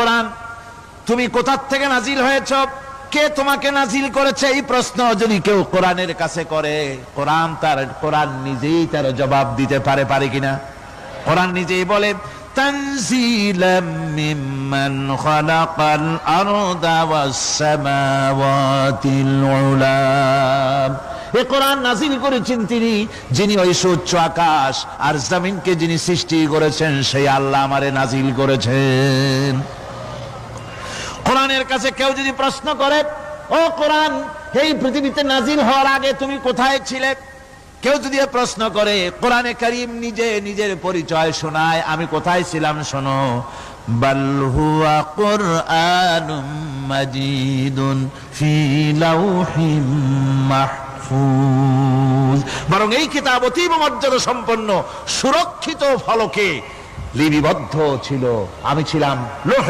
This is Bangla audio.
কোরআন তুমি কোথা থেকে নাজিল হয়েছ, কে তোমাকে নাজিল করেছে, এই প্রশ্ন যদি কেউ কোরআনের কাছে করে, কোরআন নিজেই তার জবাব দিতে পারে কিনা? কোরআন নিজেই বলে তানজিলাম মিম্মান খালাকাল আরদা ওয়াস সামাওয়াতিল উলা। এই কোরআন নাজিল করেছেন তিনি, যিনি ওই সুউচ্চ আকাশ আর জমিনকে যিনি সৃষ্টি করেছেন, সেই আল্লাহ আমারে নাজিল করেছেন। কোরআনের কাছে কেউ যদি প্রশ্ন করে, ও কোরআন, এই পৃথিবীতে নাজিল হওয়ার আগে তুমি কোথায় ছিলে, কেউ যদি প্রশ্ন করে, কোরআনে কারীম নিজে নিজের পরিচয় শোনায়, আমি কোথায় ছিলাম শোনো। বাল হুয়া কুরআনুম মাজিদুন ফি লাউহিম মাহফুজ। বরং এই কিতাব অতীব মর্যাদা সম্পন্ন সুরক্ষিত ফলকে লিপিবদ্ধ ছিল, আমি ছিলাম লোহে